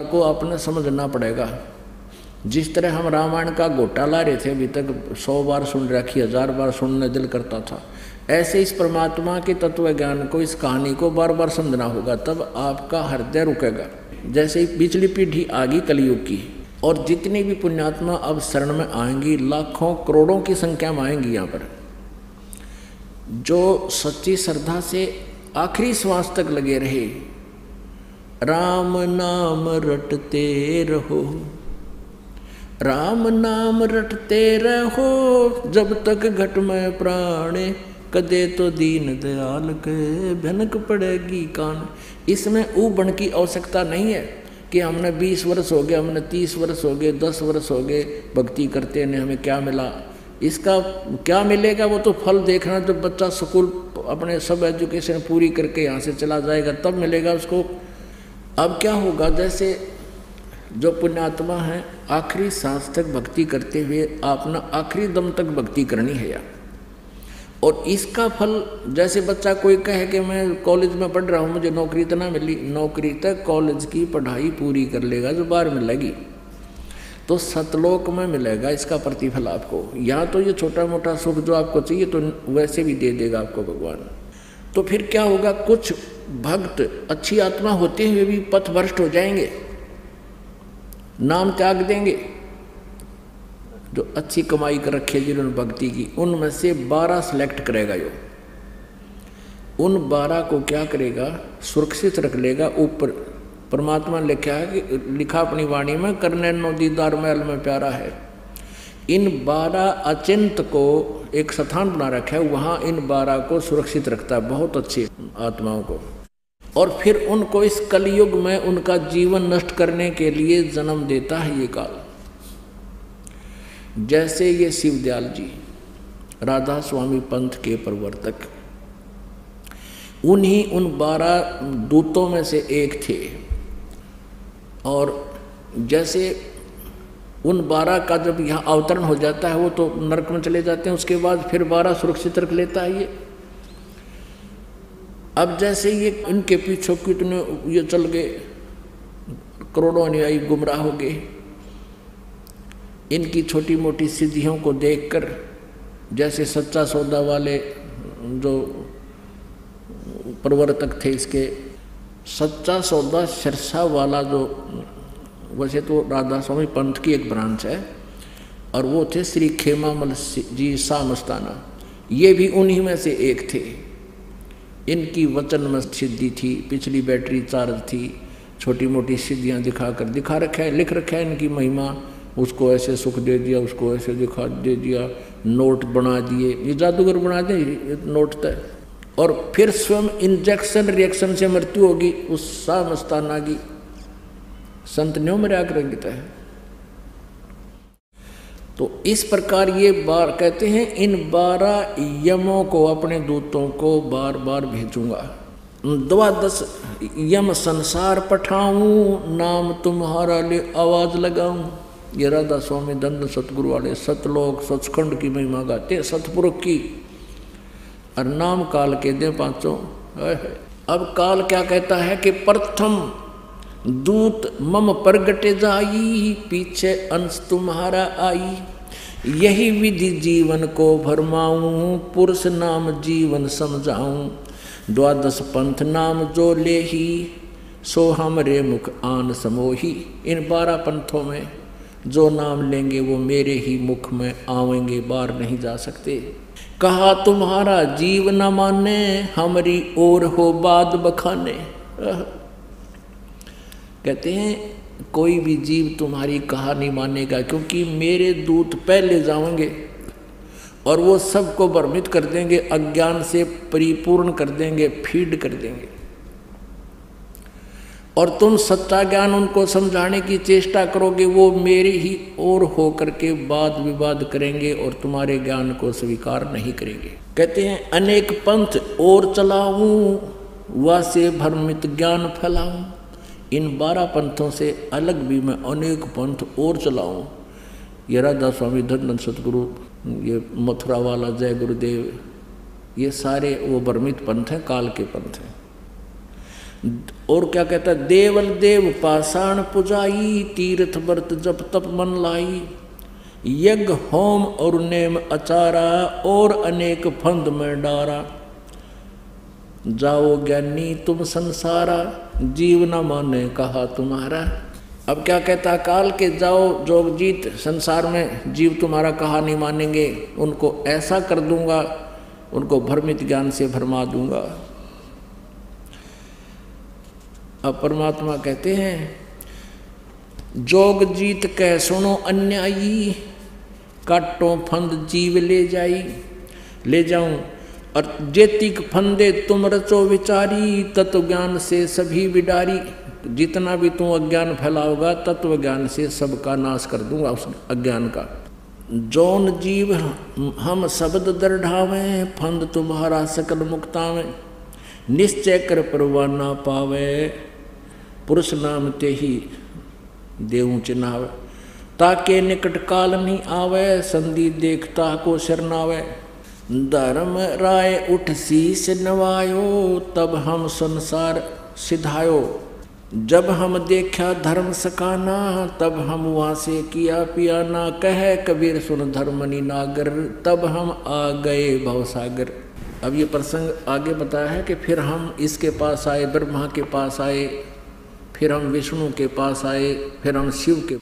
को अपने समझना पड़ेगा। जिस तरह हम रामायण का गोटा ला रहे थे, अभी तक 100 बार सुन रखी, 1000 बार सुनने दिल करता था, ऐसे इस परमात्मा के तत्व ज्ञान को, इस कहानी को बार बार समझना होगा, तब आपका हृदय रुकेगा। जैसे ही पिछली पीढ़ी आ गई कलयुग की, और जितनी भी पुण्यात्मा अब शरण में आएंगी, लाखों करोड़ों की संख्या में आएंगी यहाँ पर, जो सच्ची श्रद्धा से आखिरी श्वास तक लगे रहे, राम नाम रटते रहो, राम नाम रटते रहो, जब तक घट में प्राणे, कदे तो दीन दयाल के भनक पड़ेगी कान। इसमें ऊबन की आवश्यकता नहीं है कि हमने 20 वर्ष हो गए, हमने 30 वर्ष हो गए, 10 वर्ष हो गए भक्ति करते ने, हमें क्या मिला। इसका क्या मिलेगा वो तो फल देखना, जब बच्चा स्कूल अपने सब एजुकेशन पूरी करके यहाँ से चला जाएगा तब मिलेगा उसको। अब क्या होगा, जैसे जो पुण्यात्मा है आखिरी सांस तक भक्ति करते हुए अपना आखिरी दम तक भक्ति करनी है यार। और इसका फल, जैसे बच्चा कोई कहे कि मैं कॉलेज में पढ़ रहा हूँ, मुझे नौकरी तो ना मिली, नौकरी तक कॉलेज की पढ़ाई पूरी कर लेगा जो बाहर मिलेगी तो सतलोक में मिलेगा इसका प्रतिफल आपको। यहाँ तो ये छोटा मोटा सुख जो आपको चाहिए तो वैसे भी दे देगा आपको भगवान। तो फिर क्या होगा, कुछ भक्त अच्छी आत्मा होते हुए भी पथभ्रष्ट हो जाएंगे, नाम त्याग देंगे। जो अच्छी कमाई कर रखी है जिन्होंने भक्ति की, उनमें से 12 सेलेक्ट करेगा यो। उन 12 को क्या करेगा, सुरक्षित रख लेगा। ऊपर परमात्मा लिखा अपनी वाणी में, करने नो दीदार महल में प्यारा है। इन 12 अचिंत को एक स्थान बना रखा है, वहाँ इन 12 को सुरक्षित रखता है, बहुत अच्छी आत्माओं को। और फिर उनको इस कलयुग में उनका जीवन नष्ट करने के लिए जन्म देता है ये काल। जैसे ये शिवदयाल जी राधा स्वामी पंथ के प्रवर्तक, उन्हीं उन 12 दूतों में से एक थे। और जैसे उन 12 का जब यहाँ अवतरण हो जाता है वो तो नरक में चले जाते हैं, उसके बाद फिर 12 सुरक्षित रख लेता है ये। अब जैसे ये इनके पीछे कितने ये चल गए, करोड़ों अनुयायी गुमराह हो गए, इनकी छोटी मोटी सिद्धियों को देखकर, जैसे सच्चा सौदा वाले जो प्रवर्तक थे इसके, सच्चा सौदा सिरसा वाला जो, वैसे तो राधा स्वामी पंथ की एक ब्रांच है, और वो थे श्री खेमामल जी सामस्ताना, ये भी उन्हीं में से एक थे। इनकी वचन में सिद्धि थी, पिछली बैटरी चार्ज थी, छोटी मोटी सिद्धियाँ दिखा रखा है, लिख रखा है इनकी महिमा। उसको ऐसे सुख दे दिया, उसको ऐसे दे दिया, नोट बना दिए, ये जादूगर बना दिए नोट तय। और फिर स्वयं इंजेक्शन रिएक्शन से मृत्यु होगी उस सामस्ताना की, संत न्यों मर्या करेंगे तय। तो इस प्रकार ये बार कहते हैं, इन 12 यमों को, अपने दूतों को बार बार भेजूंगा। 12 यम संसार पठाऊं, नाम तुम्हारा ले आवाज लगाऊं। ये राधा स्वामी दंड सतगुरु वाले सतलोक सचखंड की महिमा गाते, सतपुरुष की, और नाम काल के दे 5। अब काल क्या कहता है कि प्रथम दूत मम प्रगटे जाई, पीछे अंश तुम्हारा आई। यही विधि जीवन को भरमाऊं, पुरुष नाम जीवन समझाऊं। 12 पंथ नाम जो ले ही, सो हमरे मुख आन समोही। इन 12 पंथों में जो नाम लेंगे वो मेरे ही मुख में आवेंगे, बाहर नहीं जा सकते। कहा तुम्हारा जीव न माने, हमारी ओर हो बाद बखाने। कहते हैं कोई भी जीव तुम्हारी कहा नहीं मानेगा, क्योंकि मेरे दूत पहले जाएंगे और वो सबको भ्रमित कर देंगे, अज्ञान से परिपूर्ण कर देंगे, फीड कर देंगे। और तुम सच्चा ज्ञान उनको समझाने की चेष्टा करोगे, वो मेरे ही ओर हो करके वाद विवाद करेंगे और तुम्हारे ज्ञान को स्वीकार नहीं करेंगे। कहते हैं अनेक पंथ और चलाऊं, वासे भ्रमित ज्ञान फैलाऊं। इन 12 पंथों से अलग भी मैं अनेक पंथ और चलाऊं। ये राधा स्वामी धन सतगुरु, ये मथुरा वाला जय गुरुदेव, ये सारे वो भ्रमित पंथ हैं, काल के पंथ हैं। और क्या कहता है, देवल देव पाषाण पुजाई, तीर्थ व्रत जप तप मन लाई, यज्ञ होम और नेम अचारा, और अनेक फंद में डारा, जाओ ज्ञानी तुम संसारा, जीव न माने कहा तुम्हारा। अब क्या कहता, काल के जाओ जोगजीत, संसार में जीव तुम्हारा कहा नहीं मानेंगे, उनको ऐसा कर दूंगा, उनको भ्रमित ज्ञान से भरमा दूंगा। अब परमात्मा कहते हैं, जोग जीत कह सुनो अन्यायी, काटो फंद जीव ले जाऊं, और जेतिक फंदे तुम रचो विचारी, तत्व ज्ञान से सभी बिडारी। जितना भी तू अज्ञान फैलाओगा, तत्व ज्ञान से सबका नाश कर दूंगा उस अज्ञान का। जौन जीव हम शब्द दृढ़ावे, फंद तुम्हारा सकल मुक्तावे, निश्चय कर परवाना पावे, पुरुष नाम ते ही देऊ चिन्हावे, ताके निकट काल नहीं आवे, संधि देखता को शरणावे। धर्म राय उठ शीस नवायो, तब हम संसार सिधायो, जब हम देखा धर्म सकाना, तब हम वहाँ से किया पियाना, कहे कबीर सुन धर्मनि नागर, तब हम आ गए भवसागर। अब ये प्रसंग आगे बताया है कि फिर हम इसके पास आए, ब्रह्मा के पास आए, फिर हम विष्णु के पास आए, फिर हम शिव के